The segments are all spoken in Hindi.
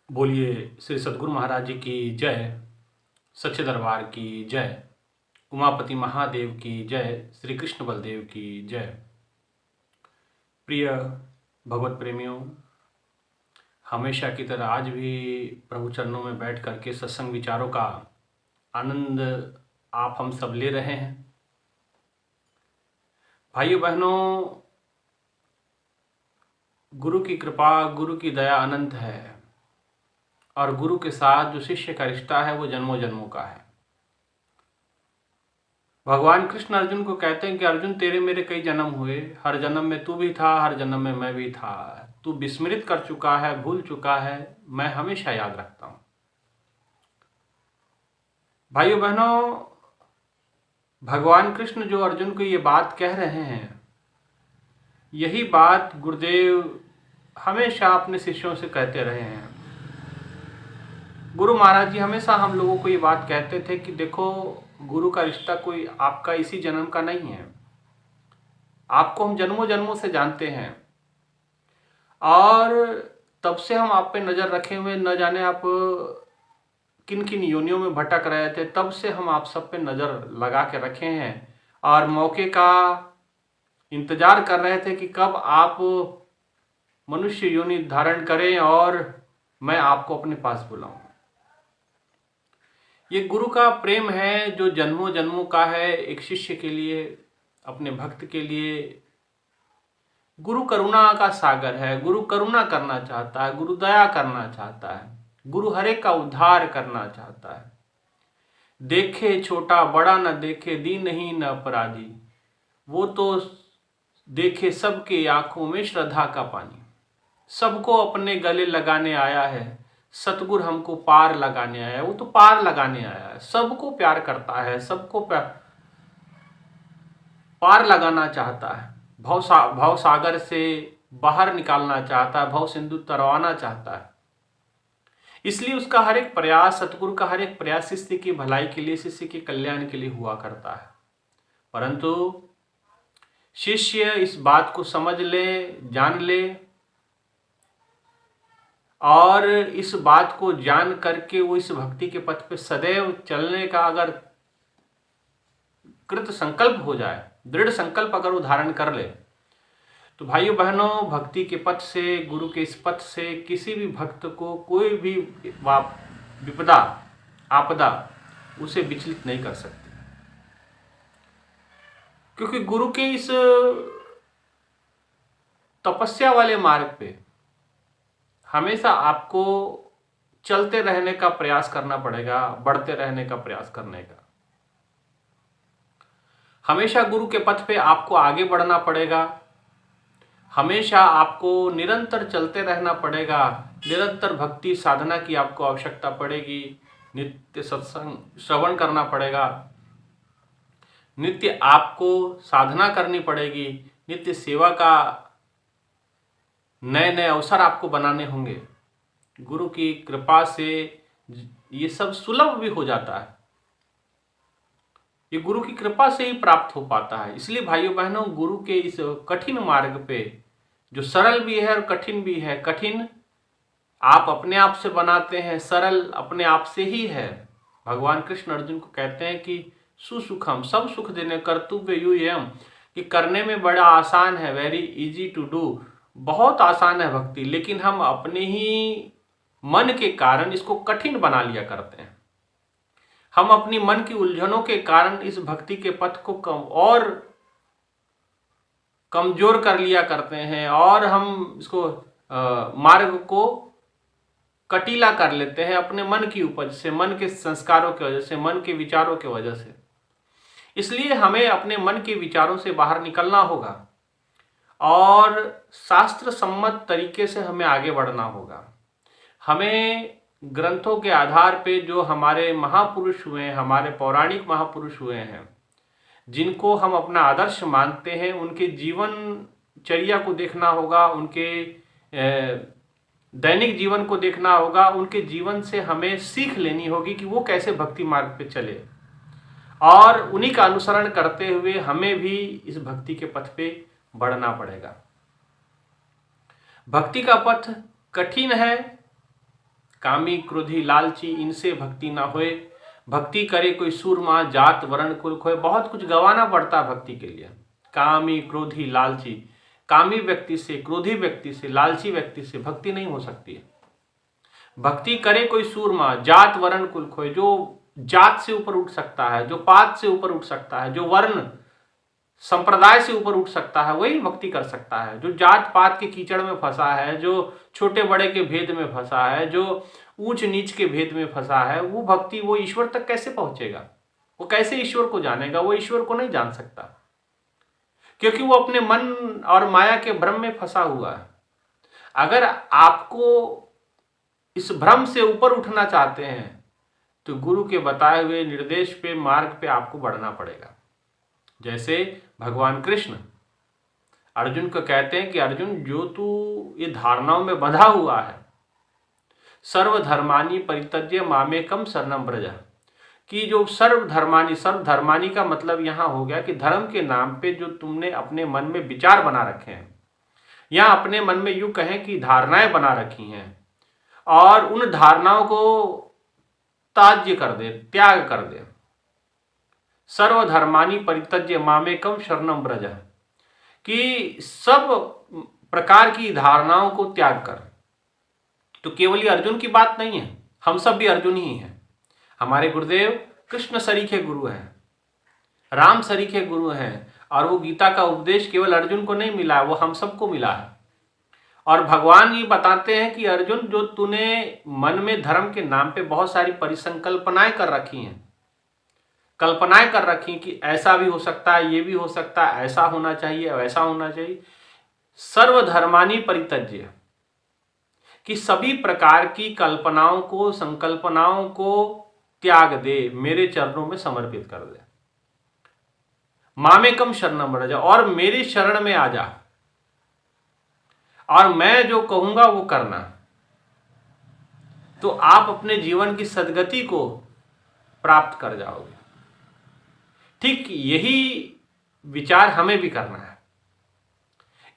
बोलिए श्री सद्गुरु महाराज जी की जय। सच्चे दरबार की जय। उमापति महादेव की जय। श्री कृष्ण बलदेव की जय। प्रिय भगवत प्रेमियों, हमेशा की तरह आज भी प्रभु चरणों में बैठ करके सत्संग विचारों का आनंद आप हम सब ले रहे हैं। भाइयों बहनों, गुरु की कृपा, गुरु की दया अनंत है और गुरु के साथ जो शिष्य का रिश्ता है वो जन्मों जन्मों का है। भगवान कृष्ण अर्जुन को कहते हैं कि अर्जुन, तेरे मेरे कई जन्म हुए, हर जन्म में तू भी था, हर जन्म में मैं भी था। तू विस्मृत कर चुका है, भूल चुका है, मैं हमेशा याद रखता हूं। भाइयों बहनों, भगवान कृष्ण जो अर्जुन को ये बात कह रहे हैं, यही बात गुरुदेव हमेशा अपने शिष्यों से कहते रहे हैं। गुरु महाराज जी हमेशा हम लोगों को ये बात कहते थे कि देखो, गुरु का रिश्ता कोई आपका इसी जन्म का नहीं है, आपको हम जन्मों जन्मों से जानते हैं और तब से हम आप पे नज़र रखे हुए, न जाने आप किन किन योनियों में भटक रहे थे, तब से हम आप सब पे नज़र लगा के रखे हैं और मौके का इंतज़ार कर रहे थे कि कब आप मनुष्य योनि धारण करें और मैं आपको अपने पास बुलाऊं। ये गुरु का प्रेम है जो जन्मों जन्मों का है एक शिष्य के लिए, अपने भक्त के लिए। गुरु करुणा का सागर है, गुरु करुणा करना चाहता है, गुरु दया करना चाहता है, गुरु हर एक का उद्धार करना चाहता है। देखे छोटा बड़ा न देखे, दीनहीन न अपराधी, वो तो देखे सबके आंखों में श्रद्धा का पानी। सबको अपने गले लगाने आया है, सतगुर हमको पार लगाने आया है। वो तो पार लगाने आया है, सबको प्यार करता है, सबको पार लगाना चाहता है, भव सागर से बाहर निकालना चाहता है, भव सिंधु तरवाना चाहता है। इसलिए उसका हर एक प्रयास, सतगुरु का हर एक प्रयास शिष्य की भलाई के लिए, शिष्य के कल्याण के लिए हुआ करता है। परंतु शिष्य इस बात को समझ ले, जान ले और इस बात को जान करके वो इस भक्ति के पथ पे सदैव चलने का अगर कृत संकल्प हो जाए, दृढ़ संकल्प अगर वो धारण कर ले, तो भाइयों बहनों, भक्ति के पथ से, गुरु के इस पथ से किसी भी भक्त को कोई भी विपदा, आपदा उसे विचलित नहीं कर सकती। क्योंकि गुरु के इस तपस्या वाले मार्ग पे हमेशा आपको चलते रहने का प्रयास करना पड़ेगा, बढ़ते रहने का प्रयास करने का। हमेशा गुरु के पथ पे आपको आगे बढ़ना पड़ेगा, हमेशा आपको निरंतर चलते रहना पड़ेगा, निरंतर भक्ति साधना की आपको आवश्यकता पड़ेगी, नित्य सत्संग श्रवण करना पड़ेगा, नित्य आपको साधना करनी पड़ेगी, नित्य सेवा का नए नए अवसर आपको बनाने होंगे। गुरु की कृपा से ये सब सुलभ भी हो जाता है, ये गुरु की कृपा से ही प्राप्त हो पाता है। इसलिए भाइयों बहनों, गुरु के इस कठिन मार्ग पे, जो सरल भी है और कठिन भी है, कठिन आप अपने आप से बनाते हैं, सरल अपने आप से ही है। भगवान कृष्ण अर्जुन को कहते हैं कि सुसुखम, सब सुख देने कर्तव्य यूयम, कि करने में बड़ा आसान है, वेरी इजी टू डू, बहुत आसान है भक्ति, लेकिन हम अपने ही मन के कारण इसको कठिन बना लिया करते हैं। हम अपनी मन की उलझनों के कारण इस भक्ति के पथ को और कमजोर कर लिया करते हैं और हम इसको मार्ग को कटीला कर लेते हैं अपने मन की उपज से, मन के संस्कारों की वजह से, मन के विचारों की वजह से। इसलिए हमें अपने मन के विचारों से बाहर निकलना होगा और शास्त्र सम्मत तरीके से हमें आगे बढ़ना होगा। हमें ग्रंथों के आधार पे जो हमारे महापुरुष हुए हैं, हमारे पौराणिक महापुरुष हुए हैं, जिनको हम अपना आदर्श मानते हैं, उनके जीवनचर्या को देखना होगा, उनके दैनिक जीवन को देखना होगा, उनके जीवन से हमें सीख लेनी होगी कि वो कैसे भक्ति मार्ग पे चले और उन्हीं का अनुसरण करते हुए हमें भी इस भक्ति के पथ पे बढ़ना पड़ेगा। भक्ति का पथ कठिन है, कामी क्रोधी लालची इनसे भक्ति ना होए, भक्ति करे कोई सूरमा जात वर्ण कुल खोए। बहुत कुछ गंवाना पड़ता है भक्ति के लिए। कामी क्रोधी लालची, कामी व्यक्ति से, क्रोधी व्यक्ति से, लालची व्यक्ति से भक्ति नहीं हो सकती है। भक्ति करे कोई सूरमा जात वर्ण कुल खोए, जो जात से ऊपर उठ सकता है, जो पात से ऊपर उठ सकता है, जो वर्ण संप्रदाय से ऊपर उठ सकता है, वही भक्ति कर सकता है। जो जात पात के कीचड़ में फंसा है, जो छोटे बड़े के भेद में फंसा है, जो ऊंच नीच के भेद में फंसा है, वो भक्ति, वो ईश्वर तक कैसे पहुंचेगा? वो कैसे ईश्वर को जानेगा? वो ईश्वर को नहीं जान सकता, क्योंकि वो अपने मन और माया के भ्रम में फंसा हुआ है। अगर आपको इस भ्रम से ऊपर उठना चाहते हैं तो गुरु के बताए हुए निर्देश पे, मार्ग पे आपको बढ़ना पड़ेगा। जैसे भगवान कृष्ण अर्जुन को कहते हैं कि अर्जुन, जो तू ये धारणाओं में बंधा हुआ है, सर्वधर्मानी परित्यज्य मामेकम शरणं व्रज, कि जो सर्वधर्मानी का मतलब यहां हो गया कि धर्म के नाम पे जो तुमने अपने मन में विचार बना रखे हैं, या अपने मन में यूं कहें कि धारणाएं बना रखी हैं, और उन धारणाओं को त्याज्य कर दे, त्याग कर दे। सर्वधर्मानी परित्यज्य मामेकम शरणं व्रज, कि सब प्रकार की धारणाओं को त्याग कर। तो केवल ये अर्जुन की बात नहीं है, हम सब भी अर्जुन ही हैं। हमारे गुरुदेव कृष्ण सरीखे गुरु हैं, राम सरीखे गुरु हैं, और वो गीता का उपदेश केवल अर्जुन को नहीं मिला, वो हम सबको मिला है। और भगवान ये बताते हैं कि अर्जुन, जो तूने मन में धर्म के नाम पे बहुत सारी परिसंकल्पनाएं कर रखी हैं, कल्पनाएं कर रखी कि ऐसा भी हो सकता है, ये भी हो सकता है, ऐसा होना चाहिए, वैसा होना चाहिए, सर्वधर्मानी परित्यज्य, कि सभी प्रकार की कल्पनाओं को, संकल्पनाओं को त्याग दे, मेरे चरणों में समर्पित कर दे। मामेकम शरणं व्रज, और मेरे शरण में आ जा, और मैं जो कहूंगा वो करना। तो आप अपने जीवन की सद्गति को प्राप्त कर जाओगे। ठीक यही विचार हमें भी करना है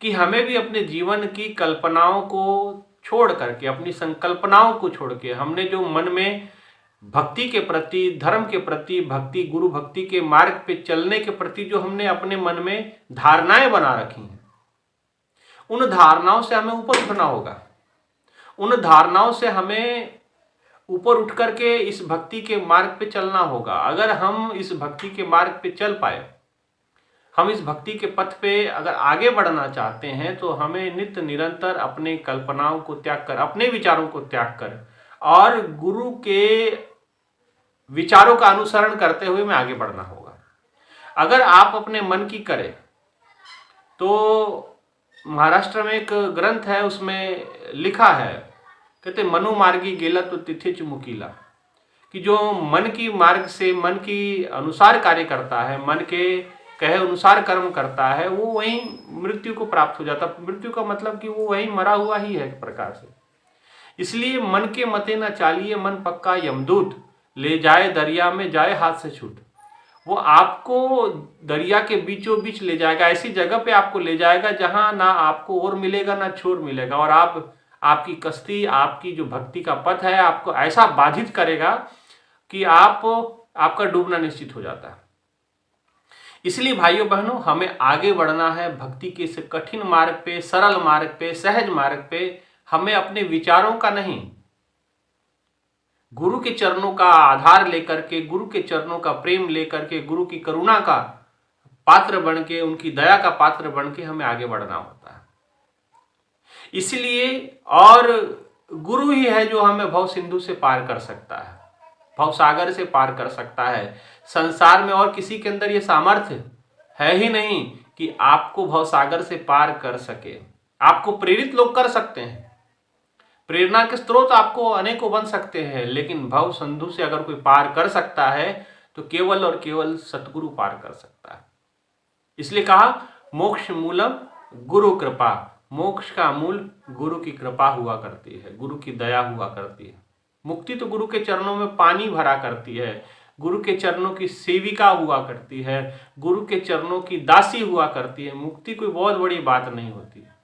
कि हमें भी अपने जीवन की कल्पनाओं को छोड़ करके, अपनी संकल्पनाओं को छोड़ के, हमने जो मन में भक्ति के प्रति, धर्म के प्रति, भक्ति, गुरु भक्ति के मार्ग पे चलने के प्रति जो हमने अपने मन में धारणाएं बना रखी हैं, उन धारणाओं से हमें ऊपर उठना होगा। उन धारणाओं से हमें ऊपर उठ करके इस भक्ति के मार्ग पे चलना होगा। अगर हम इस भक्ति के मार्ग पे चल पाए, हम इस भक्ति के पथ पे अगर आगे बढ़ना चाहते हैं, तो हमें नित्य निरंतर अपने कल्पनाओं को त्याग कर, अपने विचारों को त्याग कर, और गुरु के विचारों का अनुसरण करते हुए में आगे बढ़ना होगा। अगर आप अपने मन की करें तो महाराष्ट्र में एक ग्रंथ है, उसमें लिखा है, कहते मनु मार्गी गेला तो तिथे चुमुकीला, कि जो मन की मार्ग से, मन की अनुसार कार्य करता है, मन के कहे अनुसार कर्म करता है, वो वहीं मृत्यु को प्राप्त हो जाता है। मृत्यु का मतलब कि वो वहीं मरा हुआ ही है एक प्रकार से। इसलिए मन के मते न चालिए, मन पक्का यमदूत, ले जाए दरिया में जाए हाथ से छूट। वो आपको दरिया के बीचों बीच ले जाएगा, ऐसी जगह पे आपको ले जाएगा जहां ना आपको और मिलेगा ना छोर मिलेगा, और आपकी कश्ती, आपकी जो भक्ति का पथ है, आपको ऐसा बाधित करेगा कि आपका डूबना निश्चित हो जाता है। इसलिए भाइयों बहनों, हमें आगे बढ़ना है भक्ति के इस कठिन मार्ग पे, सरल मार्ग पे, सहज मार्ग पे। हमें अपने विचारों का नहीं, गुरु के चरणों का आधार लेकर के, गुरु के चरणों का प्रेम लेकर के, गुरु की करुणा का पात्र बन के, उनकी दया का पात्र बन के हमें आगे बढ़ना होता है। इसलिए, और गुरु ही है जो हमें भव सिंधु से पार कर सकता है, भव सागर से पार कर सकता है। संसार में और किसी के अंदर ये सामर्थ्य है ही नहीं कि आपको भव सागर से पार कर सके। आपको प्रेरित लोग कर सकते हैं, प्रेरणा के स्रोत आपको अनेकों बन सकते हैं, लेकिन भव सिंधु से अगर कोई पार कर सकता है तो केवल और केवल सतगुरु पार कर सकता है। इसलिए कहा मोक्ष मूलम गुरु कृपा, मोक्ष का मूल गुरु की कृपा हुआ करती है, गुरु की दया हुआ करती है। मुक्ति तो गुरु के चरणों में पानी भरा करती है, गुरु के चरणों की सेविका हुआ करती है, गुरु के चरणों की दासी हुआ करती है। मुक्ति कोई बहुत बड़ी बात नहीं होती है।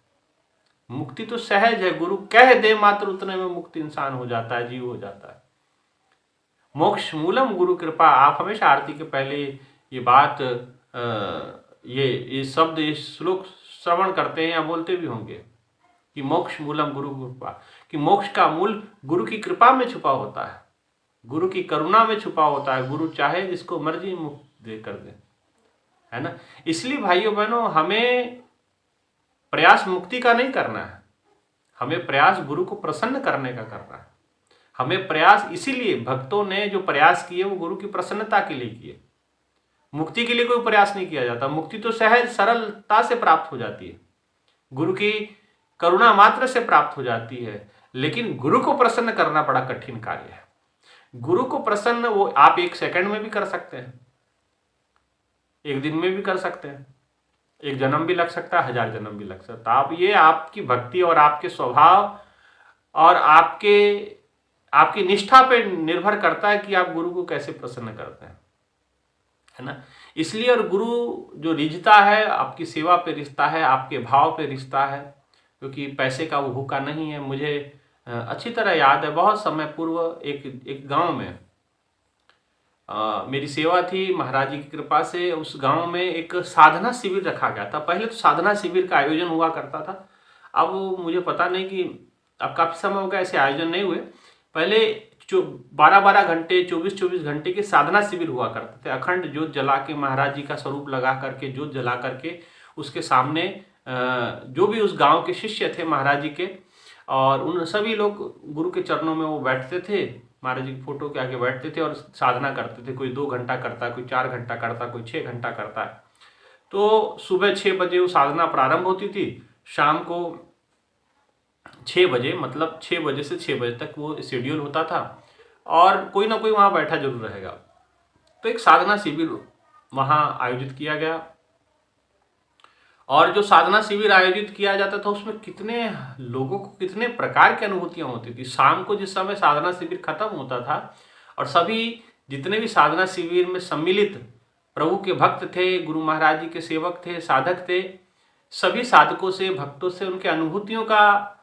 मुक्ति तो सहज है, गुरु कह दे मात्र उतने में मुक्त इंसान हो जाता है, जीव हो जाता है। मोक्ष मूलम गुरु कृपा। आप हमेशा आरती के पहले ये बात ये शब्द, ये श्लोक श्रवण करते हैं या बोलते भी होंगे कि मोक्ष मूलम गुरु कृपा, कि मोक्ष का मूल गुरु की कृपा में छुपा होता है, गुरु की करुणा में छुपा होता है। गुरु चाहे जिसको मर्जी मुक्त दे कर दे, है ना। इसलिए भाइयों बहनों, हमें प्रयास मुक्ति का नहीं करना है, हमें प्रयास गुरु को प्रसन्न करने का करना है। हमें प्रयास, इसीलिए भक्तों ने जो प्रयास किए वो गुरु की प्रसन्नता के लिए किए। मुक्ति के लिए कोई प्रयास नहीं किया जाता। मुक्ति तो सहज सरलता से प्राप्त हो जाती है, गुरु की करुणा मात्र से प्राप्त हो जाती है। लेकिन गुरु को प्रसन्न करना बड़ा कठिन कार्य है। गुरु को प्रसन्न वो आप 1 सेकंड में भी कर सकते हैं, 1 दिन में भी कर सकते हैं, 1 जन्म भी लग सकता है, 1000 जन्म भी लग सकता है। आप ये आपकी भक्ति और आपके स्वभाव और आपकी निष्ठा पे निर्भर करता है कि आप गुरु को कैसे प्रसन्न करते हैं, है ना। इसलिए और गुरु जो रिझता है, आपकी सेवा पे रिश्ता है, आपके भाव पे रिश्ता है, क्योंकि पैसे का वो भूखा नहीं है। मुझे अच्छी तरह याद है, बहुत समय पूर्व एक गांव में मेरी सेवा थी, महाराज जी की कृपा से उस गांव में एक साधना शिविर रखा गया था। पहले तो साधना शिविर का आयोजन हुआ करता था, अब मुझे पता नहीं कि अब काफ़ी समय हो गया ऐसे आयोजन नहीं हुए। पहले 12-12 घंटे 24-24 घंटे के साधना शिविर हुआ करते थे। अखंड ज्योत जला के, महाराज जी का स्वरूप लगा करके, ज्योत जला करके उसके सामने जो भी उस गांव के शिष्य थे महाराज जी के, और उन सभी लोग गुरु के चरणों में वो बैठते थे, महाराज जी की फोटो के आगे बैठते थे और साधना करते थे। कोई 2 घंटा करता है, कोई 4 घंटा करता है, कोई 6 घंटा करता है। तो सुबह 6 बजे वो साधना प्रारंभ होती थी, शाम को 6 बजे, मतलब 6 बजे से 6 बजे तक वो शेड्यूल होता था, और कोई ना कोई वहाँ बैठा जरूर रहेगा। तो एक साधना शिविर वहाँ आयोजित किया गया, और जो साधना शिविर आयोजित किया जाता था उसमें कितने लोगों को कितने प्रकार की अनुभूतियाँ होती थी। शाम को जिस समय साधना शिविर खत्म होता था और सभी जितने भी साधना शिविर में सम्मिलित प्रभु के भक्त थे, गुरु महाराज जी के सेवक थे, साधक थे, सभी साधकों से, भक्तों से उनके अनुभूतियों का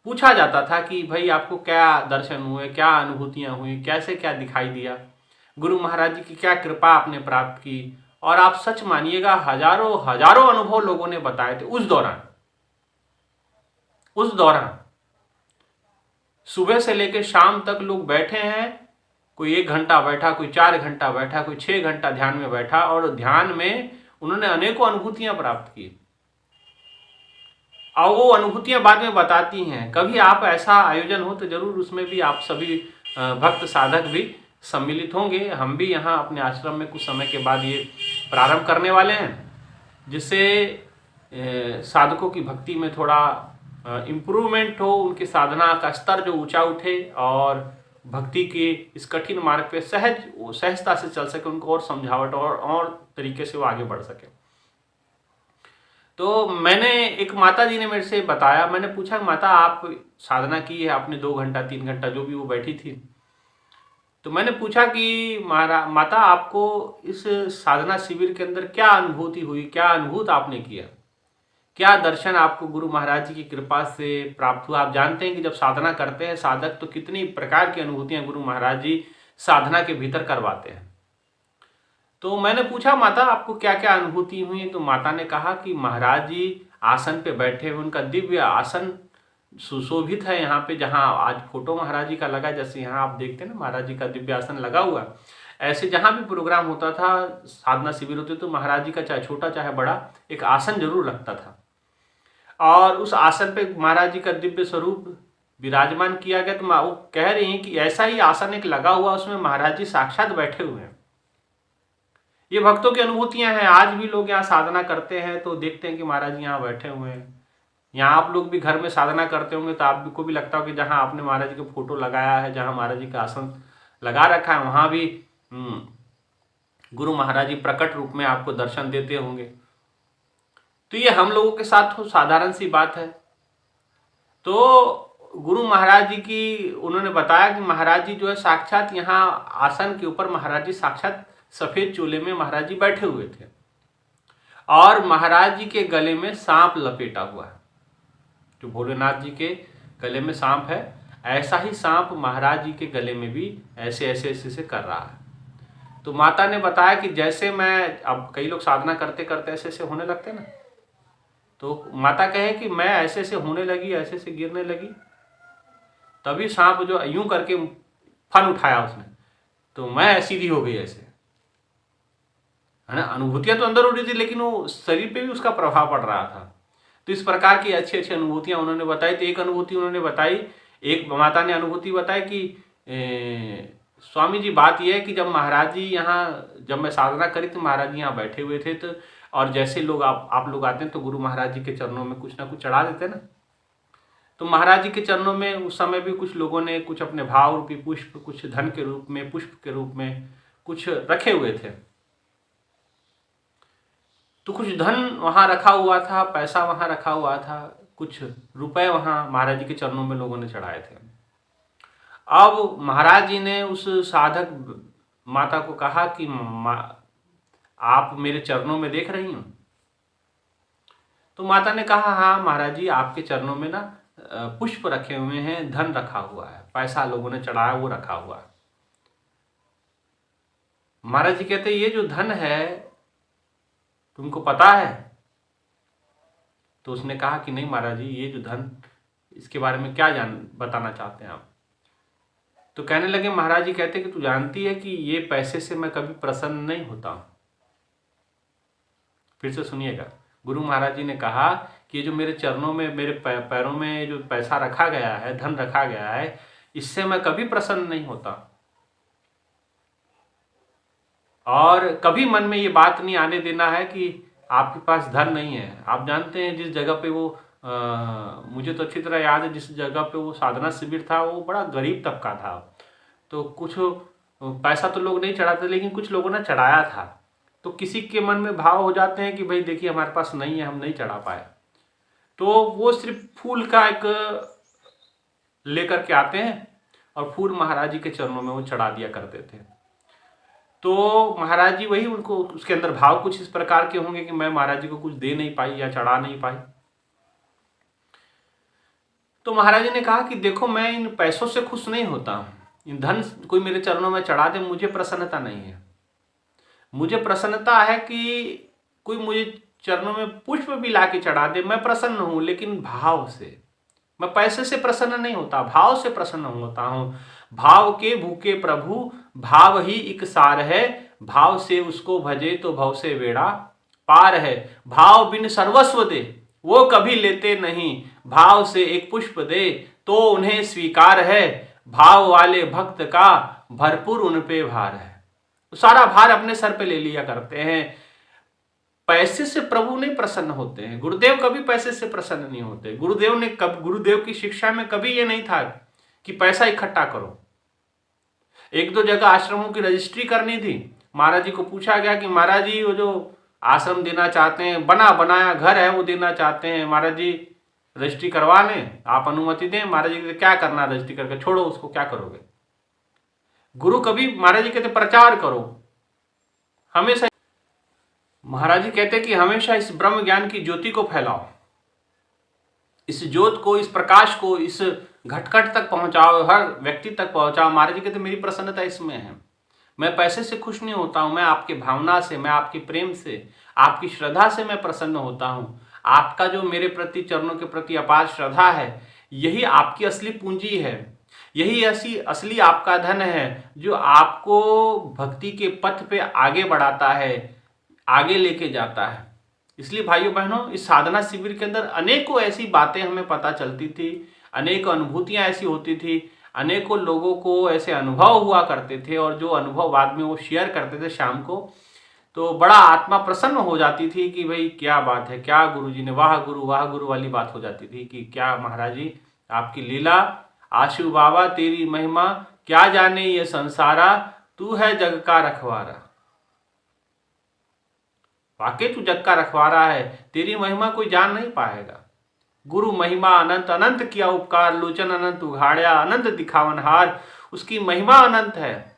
पूछा जाता था कि भाई आपको क्या दर्शन हुए, क्या अनुभूतियाँ हुई, कैसे क्या दिखाई दिया, गुरु महाराज जी की क्या कृपा आपने प्राप्त की। और आप सच मानिएगा, हजारों अनुभव लोगों ने बताए थे उस दौरान सुबह से लेकर शाम तक लोग बैठे हैं। कोई 1 घंटा बैठा, कोई 4 घंटा बैठा, कोई 6 घंटा ध्यान में बैठा, और ध्यान में उन्होंने अनेकों अनुभूतियां प्राप्त की, और वो अनुभूतियां बाद में बताती हैं। कभी आप ऐसा आयोजन हो तो जरूर उसमें भी आप सभी भक्त साधक भी सम्मिलित होंगे। हम भी यहाँ अपने आश्रम में कुछ समय के बाद ये प्रारंभ करने वाले हैं, जिससे साधकों की भक्ति में थोड़ा इम्प्रूवमेंट हो, उनकी साधना का स्तर जो ऊंचा उठे, और भक्ति के इस कठिन मार्ग पे सहजता से चल सके, उनको और समझावट और तरीके से वो आगे बढ़ सके। तो मैंने, एक माता जी ने मेरे से बताया, मैंने पूछा माता आप साधना की है आपने 2 घंटा 3 घंटा जो भी वो बैठी थी, तो मैंने पूछा कि माता आपको इस साधना शिविर के अंदर क्या अनुभूति हुई, क्या अनुभूत आपने किया, क्या दर्शन आपको गुरु महाराज जी की कृपा से प्राप्त हुआ। आप जानते हैं कि जब साधना करते हैं साधक तो कितनी प्रकार की अनुभूतियां गुरु महाराज जी साधना के भीतर करवाते हैं। तो मैंने पूछा माता आपको क्या क्या अनुभूति हुई, तो माता ने कहा कि महाराज जी आसन पे बैठे हुए, उनका दिव्य आसन सुशोभित है यहाँ पे, जहाँ आज फोटो महाराज जी का लगा, जैसे यहाँ आप देखते हैं ना महाराज जी का दिव्य आसन लगा हुआ, ऐसे जहाँ भी प्रोग्राम होता था, साधना शिविर होते तो महाराज जी का चाहे छोटा चाहे बड़ा एक आसन जरूर लगता था, और उस आसन पे महाराज जी का दिव्य स्वरूप विराजमान किया गया। तो वो कह रही हैं कि ऐसा ही आसन एक लगा हुआ, उसमें महाराज जी साक्षात बैठे हुए हैं। ये भक्तों की अनुभूतियां हैं। आज भी लोग यहाँ साधना करते हैं तो देखते हैं कि महाराज जी यहाँ बैठे हुए हैं। यहाँ आप लोग भी घर में साधना करते होंगे तो आपको भी लगता हो कि जहाँ आपने महाराज जी का फोटो लगाया है, जहाँ महाराज जी का आसन लगा रखा है, वहाँ भी गुरु महाराज जी प्रकट रूप में आपको दर्शन देते होंगे। तो ये हम लोगों के साथ तो साधारण सी बात है। तो गुरु महाराज जी की उन्होंने बताया कि महाराज जी जो है साक्षात यहाँ आसन के ऊपर महाराज जी साक्षात सफेद चोले में महाराज जी बैठे हुए थे, और महाराज जी के गले में सांप लपेटा हुआ है। जो भोलेनाथ जी के गले में सांप है, ऐसा ही सांप महाराज जी के गले में भी ऐसे ऐसे ऐसे से कर रहा है। तो माता ने बताया कि जैसे मैं, अब कई लोग साधना करते करते ऐसे ऐसे होने लगते ना, तो माता कहे कि मैं ऐसे ऐसे होने लगी, ऐसे ऐसे गिरने लगी, तभी सांप जो यूं करके फन उठाया उसने, तो मैं सीधी हो गई ऐसे, है ना। अनुभूतियां तो अंदर हो रही थी, लेकिन वो शरीर पे भी उसका प्रभाव पड़ रहा था। तो इस प्रकार की अच्छी अच्छी अनुभूतियां उन्होंने बताई। तो एक अनुभूति उन्होंने बताई, एक माता ने अनुभूति बताई कि स्वामी जी, बात यह है कि जब महाराज जी यहाँ, जब मैं साधना करी तो महाराज जी यहाँ बैठे हुए थे, तो और जैसे लोग आप लोग आते हैं तो गुरु महाराज जी के चरणों में कुछ ना कुछ चढ़ा देते हैं ना, तो महाराज जी के चरणों में उस समय भी कुछ लोगों ने कुछ अपने भाव रूपी पुष्प, कुछ धन के रूप में, पुष्प के रूप में कुछ रखे हुए थे। तो कुछ धन वहाँ रखा हुआ था, पैसा वहाँ रखा हुआ था, कुछ रुपए वहाँ महाराज जी के चरणों में लोगों ने चढ़ाए थे। अब महाराज जी ने उस साधक माता को कहा कि आप मेरे चरणों में देख रही हो? तो माता ने कहा हाँ महाराज जी, आपके चरणों में ना पुष्प रखे हुए हैं, धन रखा हुआ है, पैसा लोगों ने चढ़ाया वो रखा हुआ है। महाराज जी कहते ये जो धन है तुमको पता है? तो उसने कहा कि नहीं महाराज जी, ये जो धन, इसके बारे में क्या बताना चाहते हैं आप? तो कहने लगे, महाराज जी कहते कि तू जानती है कि ये पैसे से मैं कभी प्रसन्न नहीं होता हूं। फिर से सुनिएगा, गुरु महाराज जी ने कहा कि ये जो मेरे चरणों में, मेरे पैरों में जो पैसा रखा गया है, धन रखा गया है, इससे मैं कभी प्रसन्न नहीं होता, और कभी मन में ये बात नहीं आने देना है कि आपके पास धन नहीं है। आप जानते हैं जिस जगह पे वो मुझे तो अच्छी तरह याद है, जिस जगह पे वो साधना शिविर था वो बड़ा गरीब तबका था, तो कुछ पैसा तो लोग नहीं चढ़ाते, लेकिन कुछ लोगों ने चढ़ाया था। तो किसी के मन में भाव हो जाते हैं कि भाई देखिए हमारे पास नहीं है, हम नहीं चढ़ा पाए, तो वो सिर्फ फूल का एक लेकर के आते हैं और फूल महाराज जी के चरणों में वो चढ़ा दिया करते थे। तो महाराज जी वही, उनको उसके अंदर भाव कुछ इस प्रकार के होंगे कि मैं महाराज जी को कुछ दे नहीं पाई या चढ़ा नहीं पाई। तो महाराज जी ने कहा कि देखो, मैं इन पैसों से खुश नहीं होता, इन धन कोई मेरे चरणों में चढ़ा दे, मुझे प्रसन्नता नहीं है। मुझे प्रसन्नता है कि कोई मुझे चरणों में पुष्प भी ला के चढ़ा दे, मैं प्रसन्न हूं, लेकिन भाव से। मैं पैसे से प्रसन्न नहीं होता, भाव से प्रसन्न होता हूं। भाव के भूखे प्रभु, भाव ही एक सार है, भाव से उसको भजे तो भव से बेड़ा पार है। भाव बिन सर्वस्व दे वो कभी लेते नहीं, भाव से एक पुष्प दे तो उन्हें स्वीकार है। भाव वाले भक्त का भरपूर उन पे भार है। तो सारा भार अपने सर पे ले लिया करते हैं। पैसे से प्रभु नहीं प्रसन्न होते हैं, गुरुदेव कभी पैसे से प्रसन्न नहीं होते। गुरुदेव की शिक्षा में कभी ये नहीं था कि पैसा इकट्ठा करो। एक दो जगह आश्रमों की रजिस्ट्री करनी थी, महाराज जी को पूछा गया कि महाराज जी वो जो आश्रम देना चाहते हैं, बना बनाया घर है वो देना चाहते हैं, महाराज जी रजिस्ट्री करवा लें, आप अनुमति दें। महाराज जी कहते क्या करना रजिस्ट्री करके, छोड़ो उसको, क्या करोगे। गुरु कभी, महाराज जी कहते प्रचार करो हमेशा। महाराज जी कहते कि हमेशा इस ब्रह्म ज्ञान की ज्योति को फैलाओ, इस ज्योत को, इस प्रकाश को, इस घटघट तक पहुंचाओ, हर व्यक्ति तक पहुंचाओ। महाराज जी कहते मेरी प्रसन्नता इसमें है, मैं पैसे से खुश नहीं होता हूं, मैं आपकी भावना से, मैं आपके प्रेम से, आपकी श्रद्धा से मैं प्रसन्न होता हूं। आपका जो मेरे प्रति, चरणों के प्रति अपार श्रद्धा है, यही आपकी असली पूंजी है, यही असली आपका धन है, जो आपको भक्ति के पथ पे आगे बढ़ाता है, आगे लेके जाता है। इसलिए भाइयों बहनों, इस साधना शिविर के अंदर अनेकों ऐसी बातें हमें पता चलती थी, अनेकों अनुभूतियां ऐसी होती थी, अनेकों लोगों को ऐसे अनुभव हुआ करते थे, और जो अनुभव बाद में वो शेयर करते थे शाम को, तो बड़ा आत्मा प्रसन्न हो जाती थी कि भाई क्या बात है, क्या गुरु जी ने, वाह गुरु वाली बात हो जाती थी कि क्या महाराज जी आपकी लीला, आशु बाबा तेरी महिमा, क्या जाने ये संसारा, तू है जग का रखवारा। वाकई तू जग का रखवारा है, तेरी महिमा कोई जान नहीं पाएगा। गुरु महिमा अनंत, अनंत किया उपकार, लोचन अनंत उघाड़िया, अनंत दिखावनहार। उसकी महिमा अनंत है,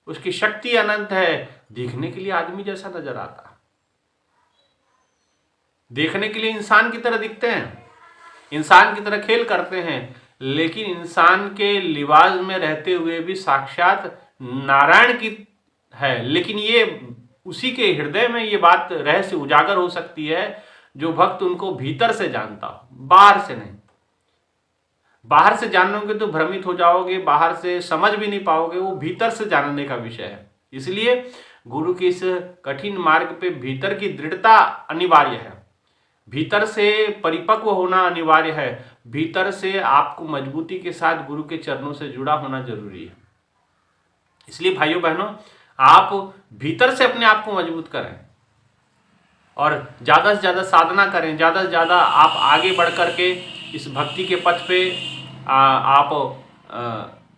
उसकी शक्ति अनंत है। देखने के लिए आदमी जैसा नजर आता, देखने के लिए इंसान की तरह दिखते हैं, इंसान की तरह खेल करते हैं, लेकिन इंसान के लिबास में रहते हुए भी साक्षात नारायण की है। लेकिन ये उसी के हृदय में ये बात रहस्य उजागर हो सकती है जो भक्त उनको भीतर से जानता हो, बाहर से नहीं। बाहर से जानोगे तो भ्रमित हो जाओगे, बाहर से समझ भी नहीं पाओगे, वो भीतर से जानने का विषय है। इसलिए गुरु के इस कठिन मार्ग पे भीतर की दृढ़ता अनिवार्य है, भीतर से परिपक्व होना अनिवार्य है, भीतर से आपको मजबूती के साथ गुरु के चरणों से जुड़ा होना जरूरी है। इसलिए भाइयों बहनों, आप भीतर से अपने आप को मजबूत करें और ज़्यादा से ज़्यादा साधना करें, ज़्यादा से ज़्यादा आप आगे बढ़ कर के इस भक्ति के पथ पे आप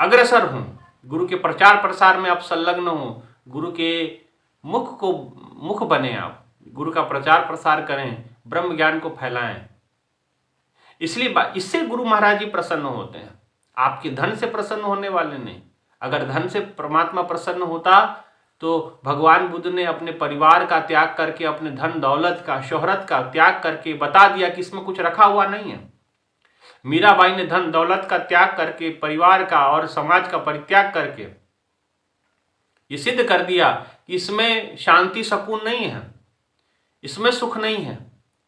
अग्रसर हों, गुरु के प्रचार प्रसार में आप संलग्न हों, गुरु के मुख बने, आप गुरु का प्रचार प्रसार करें, ब्रह्म ज्ञान को फैलाएं। इसलिए इससे गुरु महाराज जी प्रसन्न होते हैं, आपके धन से प्रसन्न होने वाले नहीं। अगर धन से परमात्मा प्रसन्न होता तो भगवान बुद्ध ने अपने परिवार का त्याग करके, अपने धन दौलत का, शोहरत का त्याग करके बता दिया कि इसमें कुछ रखा हुआ नहीं है। मीराबाई ने धन दौलत का त्याग करके, परिवार का और समाज का परित्याग करके ये सिद्ध कर दिया कि इसमें शांति सुकून नहीं है, इसमें सुख नहीं है,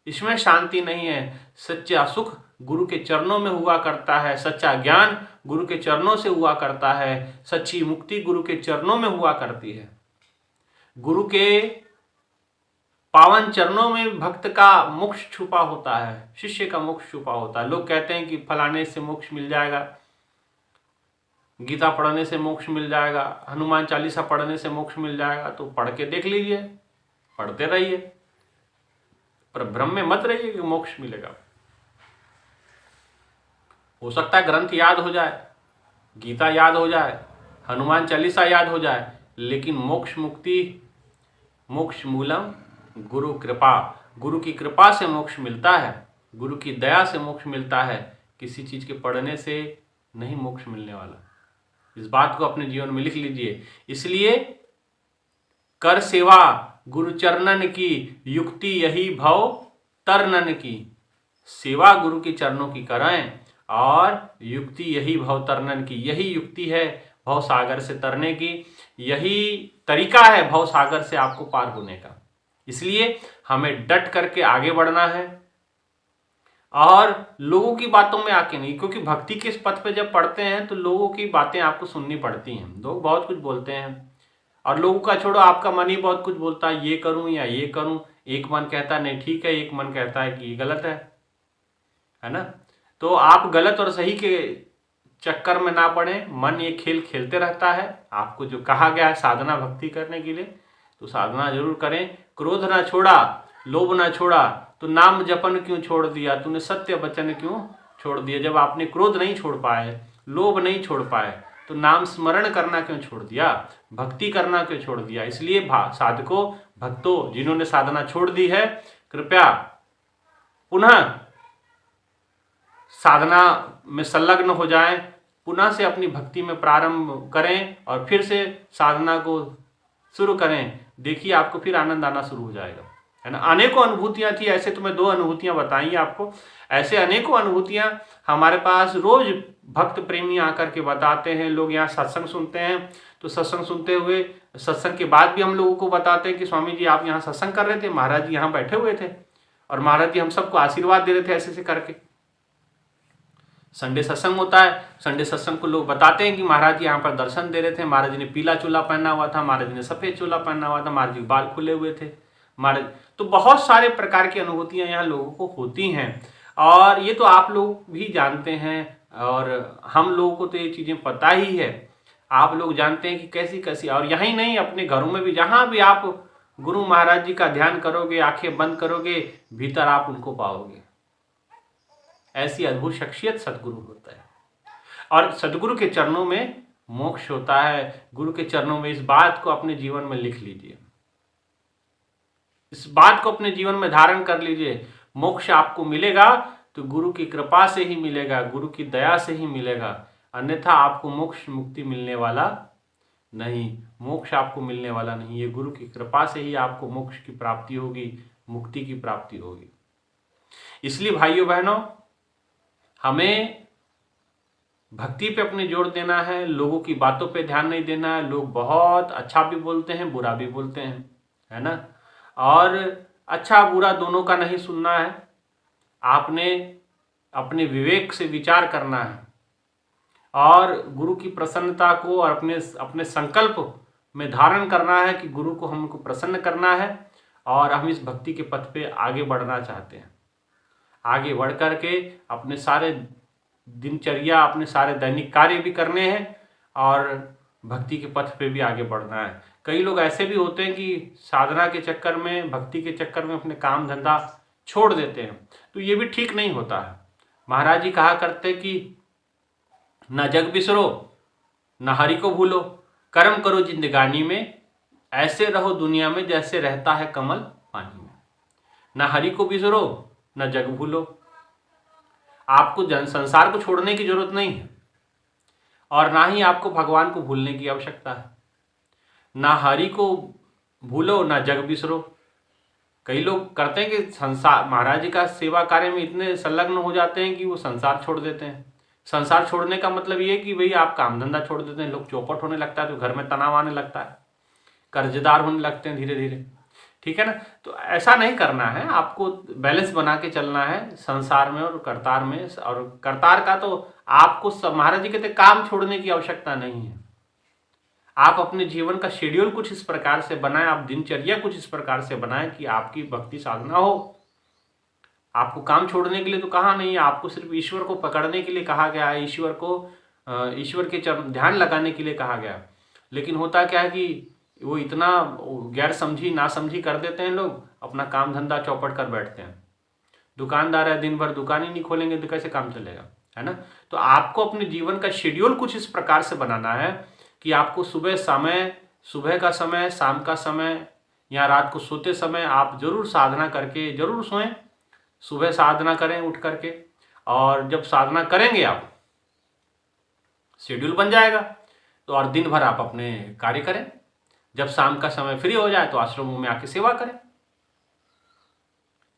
इसमें शांति नहीं है। सच्चा सुख गुरु के चरणों में हुआ करता है, सच्चा ज्ञान गुरु के चरणों से हुआ करता है, सच्ची मुक्ति गुरु के चरणों में हुआ करती है। गुरु के पावन चरणों में भक्त का मोक्ष छुपा होता है, शिष्य का मोक्ष छुपा होता है। लोग कहते हैं कि फलाने से मोक्ष मिल जाएगा, गीता पढ़ने से मोक्ष मिल जाएगा, हनुमान चालीसा पढ़ने से मोक्ष मिल जाएगा। तो पढ़ के देख लीजिए, पढ़ते रहिए, पर भ्रम में मत रहिए कि मोक्ष मिलेगा। हो सकता है ग्रंथ याद हो जाए, गीता याद हो जाए, हनुमान चालीसा याद हो जाए, लेकिन मोक्ष मुक्ति, मोक्ष मूलम गुरु कृपा, गुरु की कृपा से मोक्ष मिलता है, गुरु की दया से मोक्ष मिलता है। किसी चीज के पढ़ने से नहीं मोक्ष मिलने वाला। इस बात को अपने जीवन में लिख लीजिए। इसलिए कर सेवा गुरु चरणन की, युक्ति यही भव तरनन की। सेवा गुरु के चरणों की करें और युक्ति यही भव तरनन की, यही युक्ति है भव सागर से तरने की, यही तरीका है भव सागर से आपको पार होने का। इसलिए हमें डट करके आगे बढ़ना है और लोगों की बातों में आके नहीं, क्योंकि भक्ति के इस पथ पे जब पढ़ते हैं तो लोगों की बातें आपको सुननी पड़ती हैं। लोग बहुत कुछ बोलते हैं और लोगों का छोड़ो, आपका मन ही बहुत कुछ बोलता है, ये करूं या ये करूं। एक मन कहता है नहीं ठीक है, एक मन कहता है कि ये गलत है ना। तो आप गलत और सही के चक्कर में ना पड़े। मन ये खेल खेलते रहता है। आपको जो कहा गया है साधना भक्ति करने के लिए, तो साधना जरूर करें। क्रोध ना छोड़ा, लोभ ना छोड़ा, तो नाम जपन क्यों छोड़ दिया, तूने सत्य वचन क्यों छोड़ दिया। जब आपने क्रोध नहीं छोड़ पाए, लोभ नहीं छोड़ पाए, तो नाम स्मरण करना क्यों छोड़ दिया, भक्ति करना क्यों छोड़ दिया। इसलिए साधकों, भक्तों, जिन्होंने साधना छोड़ दी है, कृपया पुनः साधना में संलग्न हो जाएं, पुनः से अपनी भक्ति में प्रारंभ करें और फिर से साधना को शुरू करें। देखिए आपको फिर आनंद आना शुरू हो जाएगा, है ना। अनेकों अनुभूतियां थी, ऐसे तो मैं 2 अनुभूतियां बताई आपको। ऐसे अनेकों अनुभूतियां हमारे पास रोज भक्त प्रेमी आकर के बताते हैं। लोग यहाँ सत्संग सुनते हैं, तो सत्संग सुनते हुए सत्संग के बाद भी हम लोगों को बताते हैं कि स्वामी जी आप यहाँ सत्संग कर रहे थे, महाराज जी यहाँ बैठे हुए थे और महाराज जी हम सबको आशीर्वाद दे रहे थे ऐसे ऐसे करके। संडे सत्संग होता है, संडे सत्संग को लोग बताते हैं कि महाराज जी यहाँ पर दर्शन दे रहे थे, महाराज जी ने पीला चोला पहना हुआ था, महाराज जी ने सफेद चोला पहना हुआ था, महाराज जी के बाल खुले हुए थे, महाराज। तो बहुत सारे प्रकार की अनुभूतियां यहाँ लोगों को होती हैं और ये तो आप लोग भी जानते हैं और हम लोगों को तो ये चीजें पता ही है। आप लोग जानते हैं कि कैसी कैसी, और यही नहीं अपने घरों में भी, जहां भी आप गुरु महाराज जी का ध्यान करोगे, आंखें बंद करोगे, भीतर आप उनको पाओगे। ऐसी अद्भुत शख्सियत सदगुरु होता है और सदगुरु के चरणों में मोक्ष होता है। गुरु के चरणों में, इस बात को अपने जीवन में लिख लीजिए, इस बात को अपने जीवन में धारण कर लीजिए। मोक्ष आपको मिलेगा तो गुरु की कृपा से ही मिलेगा, गुरु की दया से ही मिलेगा, अन्यथा आपको मोक्ष मुक्ति मिलने वाला नहीं, मोक्ष आपको मिलने वाला नहीं। ये गुरु की कृपा से ही आपको मोक्ष की प्राप्ति होगी, मुक्ति की प्राप्ति होगी। इसलिए भाइयों बहनों, हमें भक्ति पे अपने जोर देना है, लोगों की बातों पे ध्यान नहीं देना है। लोग बहुत अच्छा भी बोलते हैं, बुरा भी बोलते हैं, है ना। और अच्छा बुरा दोनों का नहीं सुनना है। आपने अपने विवेक से विचार करना है और गुरु की प्रसन्नता को और अपने अपने संकल्प में धारण करना है कि गुरु को हमको प्रसन्न करना है और हम इस भक्ति के पथ पे आगे बढ़ना चाहते हैं। आगे बढ़ करके अपने सारे दिनचर्या, अपने सारे दैनिक कार्य भी करने हैं और भक्ति के पथ पे भी आगे बढ़ना है। कई लोग ऐसे भी होते हैं कि साधना के चक्कर में, भक्ति के चक्कर में अपने काम धंधा छोड़ देते हैं, तो ये भी ठीक नहीं होता है। महाराज जी कहा करते कि न जग बिसरो न हरि को भूलो, कर्म करो जिंदगानी में, ऐसे रहो दुनिया में जैसे रहता है कमल पानी में। न हरि को बिसरो न जग भूलो। आपको संसार को छोड़ने की जरूरत नहीं है और ना ही आपको भगवान को भूलने की आवश्यकता है। ना हरि को भूलो ना जग बिसरो। कई लोग करते हैं कि संसार, महाराज जी का सेवा कार्य में इतने संलग्न हो जाते हैं कि वो संसार छोड़ देते हैं। संसार छोड़ने का मतलब ये कि भाई आप काम धंधा छोड़ देते हैं, लोग चौपट होने लगता है तो घर में तनाव आने लगता है, कर्जदार होने लगते हैं धीरे धीरे, ठीक है ना। तो ऐसा नहीं करना है, आपको बैलेंस बना के चलना है संसार में और करतार में। और करतार का तो आपको महाराज जी कहते काम छोड़ने की आवश्यकता नहीं है। आप अपने जीवन का शेड्यूल कुछ इस प्रकार से बनाएं, आप दिनचर्या कुछ इस प्रकार से बनाएं कि आपकी भक्ति साधना हो। आपको काम छोड़ने के लिए तो कहा नहीं है, आपको सिर्फ ईश्वर को पकड़ने के लिए कहा गया है, ईश्वर के ध्यान लगाने के लिए कहा गया। लेकिन होता क्या है कि वो इतना गैर समझी ना समझी कर देते हैं लोग, अपना काम धंधा चौपट कर बैठते हैं। दुकानदार है, दिन भर दुकान ही नहीं खोलेंगे तो कैसे काम चलेगा, है ना। तो आपको अपने जीवन का शेड्यूल कुछ इस प्रकार से बनाना है कि आपको सुबह का समय, शाम का समय या रात को सोते समय आप जरूर साधना करके जरूर सोएं। सुबह साधना करें उठ करके, और जब साधना करेंगे आप, शेड्यूल बन जाएगा तो, और दिन भर आप अपने कार्य करें। जब शाम का समय फ्री हो जाए तो आश्रमों में आके सेवा करें।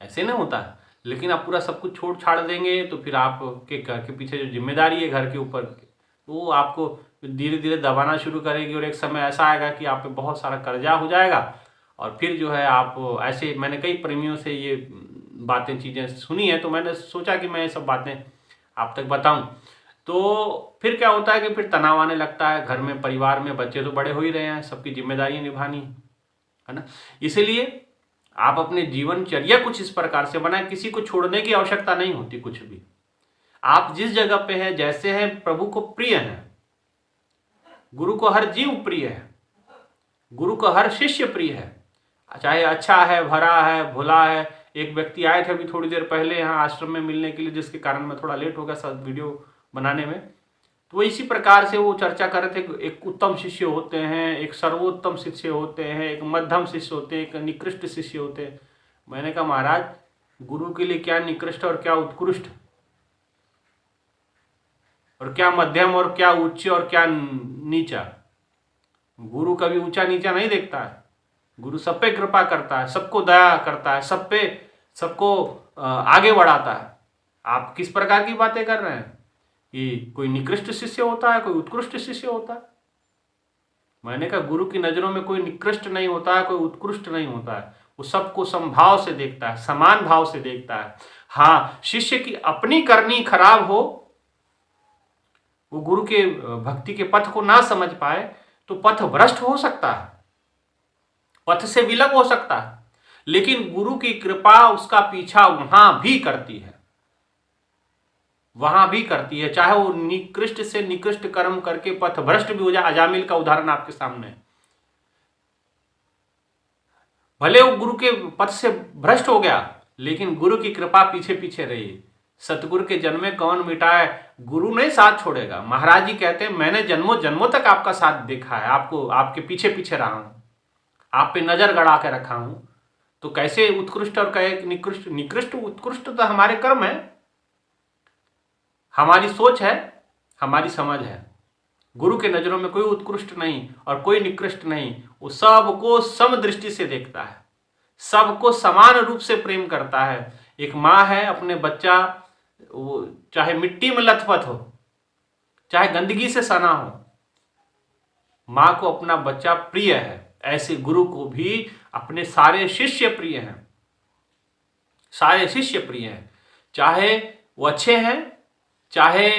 ऐसे नहीं होता है। लेकिन आप पूरा सब कुछ छोड़ छाड़ देंगे तो फिर आपके घर के पीछे जो जिम्मेदारी है घर के ऊपर, वो आपको धीरे धीरे दबाना शुरू करेगी और एक समय ऐसा आएगा कि आप पे बहुत सारा कर्जा हो जाएगा। और फिर जो है आप ऐसे, मैंने कई प्रेमियों से ये बातें चीज़ें सुनी है तो मैंने सोचा कि मैं ये सब बातें आप तक बताऊं। तो फिर क्या होता है कि फिर तनाव आने लगता है घर में, परिवार में। बच्चे तो बड़े हो ही रहे हैं, सबकी जिम्मेदारियां निभानी है ना। इसीलिए आप अपने जीवनचर्या कुछ इस प्रकार से बनाएं, किसी को छोड़ने की आवश्यकता नहीं होती कुछ भी। आप जिस जगह पे हैं, जैसे हैं, प्रभु को प्रिय हैं, गुरु को हर जीव प्रिय है, गुरु को हर शिष्य प्रिय है, चाहे अच्छा है, भरा है, भोला है। एक व्यक्ति आए थे अभी थोड़ी देर पहले यहाँ आश्रम में मिलने के लिए, जिसके कारण मैं थोड़ा लेट हो गया सब वीडियो बनाने में। तो इसी प्रकार से वो चर्चा कर रहे थे कि एक उत्तम शिष्य होते हैं, एक सर्वोत्तम शिष्य होते हैं, एक मध्यम शिष्य होते हैं, एक निकृष्ट शिष्य होते हैं। मैंने कहा महाराज, गुरु के लिए क्या निकृष्ट और क्या उत्कृष्ट, और क्या मध्यम और क्या उच्च और क्या नीचा। गुरु कभी ऊंचा नीचा नहीं देखता है। गुरु सब पे कृपा करता है, सबको दया करता है, सबको आगे बढ़ाता है। आप किस प्रकार की बातें कर रहे हैं कि कोई निकृष्ट शिष्य होता है, कोई उत्कृष्ट शिष्य होता है? मैंने कहा गुरु की नजरों में कोई निकृष्ट नहीं होता है, कोई उत्कृष्ट नहीं होता है। वो सबको समभाव से देखता है, समान भाव से देखता है। हाँ, शिष्य की अपनी करनी खराब हो, वो गुरु के भक्ति के पथ को ना समझ पाए तो पथ भ्रष्ट हो सकता है, पथ से विलग हो सकता है। लेकिन गुरु की कृपा उसका पीछा वहां भी करती है, वहां भी करती है, चाहे वो निकृष्ट से निकृष्ट कर्म करके पथ भ्रष्ट भी हो जाए। अजामिल का उदाहरण आपके सामने है। भले वो गुरु के पथ से भ्रष्ट हो गया, लेकिन गुरु की कृपा पीछे पीछे रही। सतगुरु के जन्मे कौन मिटाए, गुरु नहीं साथ छोड़ेगा। महाराज जी कहते हैं मैंने जन्मों जन्मों तक आपका साथ देखा है, आपको आपके पीछे पीछे रहा हूं, आप पे नजर गड़ा के रखा हूं। तो कैसे उत्कृष्ट और कहे निकृष्ट? निकृष्ट उत्कृष्ट तो हमारे कर्म है, हमारी सोच है, हमारी समझ है। गुरु के नजरों में कोई उत्कृष्ट नहीं और कोई निकृष्ट नहीं। वो सबको सम दृष्टि से देखता है, सबको समान रूप से प्रेम करता है। एक माँ है, अपने बच्चा वो चाहे मिट्टी में लथपथ हो, चाहे गंदगी से सना हो, मां को अपना बच्चा प्रिय है। ऐसे गुरु को भी अपने सारे शिष्य प्रिय हैं, सारे शिष्य प्रिय हैं, चाहे वो अच्छे हैं, चाहे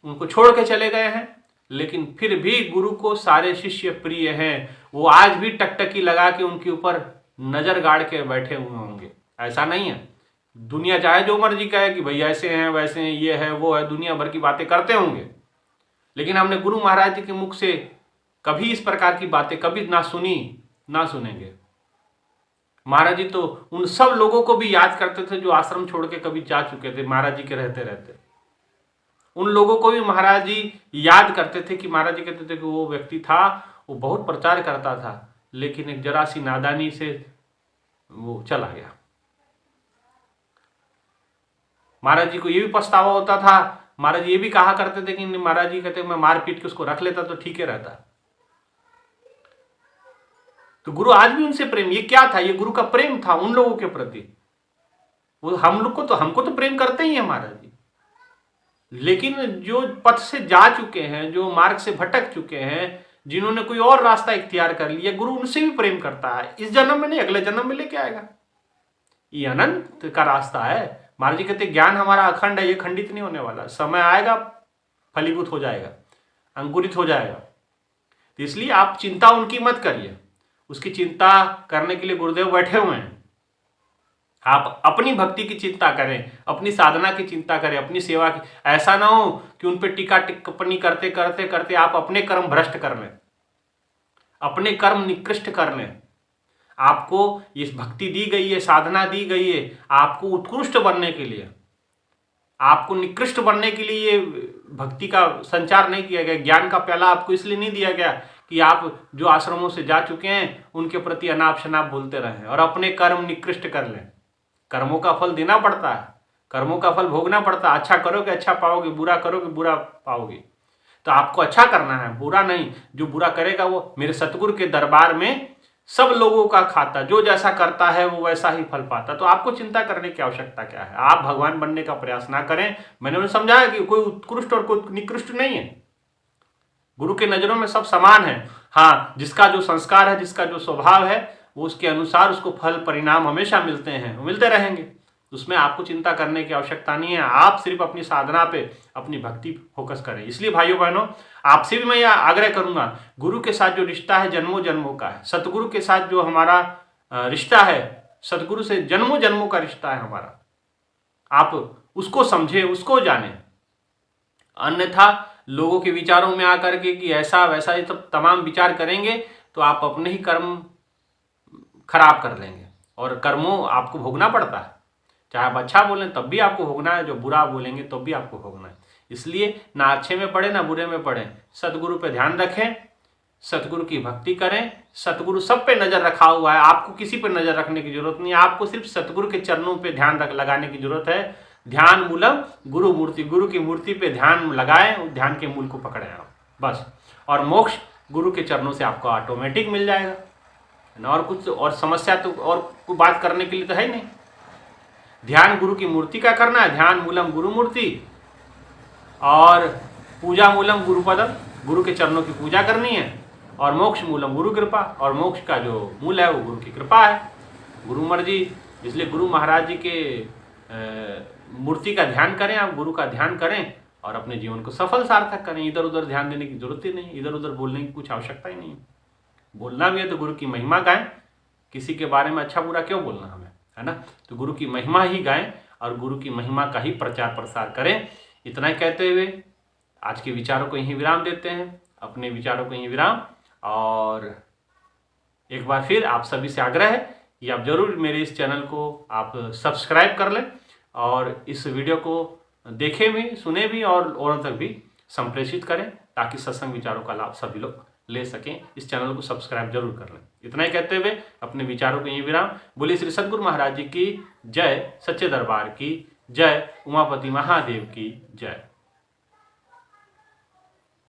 उनको छोड़ के चले गए हैं, लेकिन फिर भी गुरु को सारे शिष्य प्रिय हैं। वो आज भी टकटकी लगा के उनके ऊपर नजर गाड़ के बैठे हुए होंगे। ऐसा नहीं है, दुनिया चाहे जो मर्जी कहे कि भाई ऐसे हैं वैसे हैं, ये है वो है, दुनिया भर की बातें करते होंगे, लेकिन हमने गुरु महाराज जी के मुख से कभी इस प्रकार की बातें कभी ना सुनी, ना सुनेंगे। महाराज जी तो उन सब लोगों को भी याद करते थे जो आश्रम छोड़ के कभी जा चुके थे महाराज जी के रहते रहते। उन लोगों को भी महाराज जी याद करते थे कि महाराज जी कहते थे कि वो व्यक्ति था, वो बहुत प्रचार करता था, लेकिन एक जरा सी नादानी से वो चला गया। महाराज जी को ये भी पछतावा होता था, महाराज जी ये भी कहा करते थे कि महाराज जी कहते मैं मार पीट के उसको रख लेता तो ठीक है रहता। तो गुरु आज भी उनसे प्रेम, ये क्या था? ये गुरु का प्रेम था उन लोगों के प्रति। वो हम लोग को तो, हमको तो प्रेम करते ही है महाराज जी, लेकिन जो पथ से जा चुके हैं, जो मार्ग से भटक चुके हैं, जिन्होंने कोई और रास्ता इख्तियार कर लिया, गुरु उनसे भी प्रेम करता है। इस जन्म में नहीं, अगले जन्म में लेके आएगा। ये अनंत का रास्ता है। महाराज जी कहते ज्ञान हमारा अखंड है, ये खंडित नहीं होने वाला। समय आएगा, फलीभूत हो जाएगा, अंकुरित हो जाएगा। तो इसलिए आप चिंता उनकी मत करिए, उसकी चिंता करने के लिए गुरुदेव बैठे हुए हैं। आप अपनी भक्ति की चिंता करें, अपनी साधना की चिंता करें, अपनी सेवा की। ऐसा ना हो कि उन पर टीका टिप्पणी करते करते करते आप अपने कर्म भ्रष्ट कर लें, अपने कर्म निकृष्ट कर लें। आपको ये भक्ति दी गई है, साधना दी गई है आपको उत्कृष्ट बनने के लिए, आपको निकृष्ट बनने के लिए ये भक्ति का संचार नहीं किया गया। ज्ञान का प्याला आपको इसलिए नहीं दिया गया कि आप जो आश्रमों से जा चुके हैं उनके प्रति अनाप शनाप बोलते रहें और अपने कर्म निकृष्ट कर लें। कर्मों का फल देना पड़ता है, कर्मों का फल भोगना पड़ता है। अच्छा करोगे अच्छा पाओगे, बुरा करोगे बुरा पाओगे। तो आपको अच्छा करना है, बुरा नहीं। जो बुरा करेगा वो मेरे सतगुरु के दरबार में सब लोगों का खाता, जो जैसा करता है वो वैसा ही फल पाता। तो आपको चिंता करने की आवश्यकता क्या है? आप भगवान बनने का प्रयास ना करें। मैंने उन्हें समझाया कि कोई उत्कृष्ट और कोई निकृष्ट नहीं है, गुरु के नजरों में सब समान है। हाँ, जिसका जो संस्कार है, जिसका जो स्वभाव है, वो उसके अनुसार उसको फल परिणाम हमेशा मिलते हैं, मिलते रहेंगे। उसमें आपको चिंता करने की आवश्यकता नहीं है। आप सिर्फ अपनी साधना पे, अपनी भक्ति फोकस करें। इसलिए भाइयों बहनों, आपसे भी मैं यह आग्रह करूंगा, गुरु के साथ जो रिश्ता है जन्मों जन्मों का है, सतगुरु के साथ जो हमारा रिश्ता है, सतगुरु से जन्मों जन्मों का रिश्ता है हमारा, आप उसको समझे, उसको जाने। अन्यथा लोगों के विचारों में आकर के कि ऐसा वैसा ये सब तमाम विचार करेंगे तो आप अपने ही कर्म खराब कर लेंगे और कर्मों आपको भोगना पड़ता है। चाहे आप अच्छा बोलें तब भी आपको भोगना है, जो बुरा बोलेंगे तब भी आपको भोगना है। इसलिए ना अच्छे में पढ़े ना बुरे में पढ़े, सतगुरु पे ध्यान रखें, सतगुरु की भक्ति करें। सतगुरु सब पे नजर रखा हुआ है, आपको किसी पे नजर रखने की जरूरत नहीं है। आपको सिर्फ सतगुरु के चरणों पे ध्यान लगाने की जरूरत है। ध्यान मूलम गुरु मूर्ति, गुरु की मूर्ति पे ध्यान लगाएं, ध्यान के मूल को पकड़ें आप बस। और मोक्ष गुरु के चरणों से आपको ऑटोमेटिक मिल जाएगा। और कुछ और समस्या तो और कोई बात करने के लिए तो है ही नहीं। ध्यान गुरु की मूर्ति का करना है, ध्यान मूलम गुरु मूर्ति, और पूजा मूलम गुरुपदम, गुरु के चरणों की पूजा करनी है। और मोक्ष मूलम गुरु कृपा, और मोक्ष का जो मूल है वो गुरु की कृपा है, गुरु मर्जी। इसलिए गुरु महाराज जी के मूर्ति का ध्यान करें, आप गुरु का ध्यान करें और अपने जीवन को सफल सार्थक करें। इधर उधर ध्यान देने की जरूरत ही नहीं, इधर उधर बोलने की कुछ आवश्यकता ही नहीं है। बोलना भी है तो गुरु की महिमा गाएं, किसी के बारे में अच्छा बुरा क्यों बोलना हमें, है ना। तो गुरु की महिमा ही गाएं और गुरु की महिमा का ही प्रचार प्रसार करें। इतना ही कहते हुए आज के विचारों को यहीं विराम देते हैं, अपने विचारों को यहीं विराम। और एक बार फिर आप सभी से आग्रह है कि आप जरूर मेरे इस चैनल को आप सब्सक्राइब कर लें और इस वीडियो को देखें भी, सुने भी और औरों तक भी संप्रेषित करें, ताकि सत्संग विचारों का लाभ सभी लोग ले सकें। इस चैनल को सब्सक्राइब जरूर कर लें। इतना ही कहते हुए अपने विचारों को यहीं विराम। बोलिए श्री सद्गुरु महाराज जी की जय, सच्चे दरबार की जय, उमापति महादेव की जय।